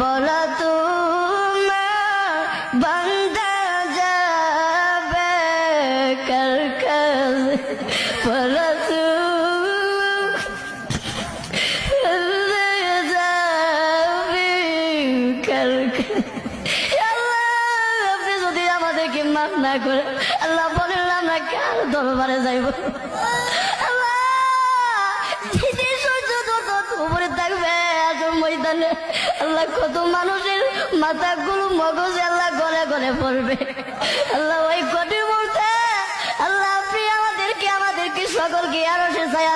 বলো তোমার বান্দা যাবে কার কাছে, বলো যাবে কার কাছে। আল্লাহ, আপনি যদি আমাদেরকে মাফ না করে, আল্লাহ বলেন আমরা কার দরবারে যাইব? উপরে থাকবে আসল ময়দানে, আল্লাহ কত মানুষের মাথাগুলো মগজ আল্লাহ গলে গলে পড়বে। আল্লাহ ওই কঠিন মুহূর্তে আল্লাহ আপনি আমাদেরকে সকলকে আরো সে ছায়া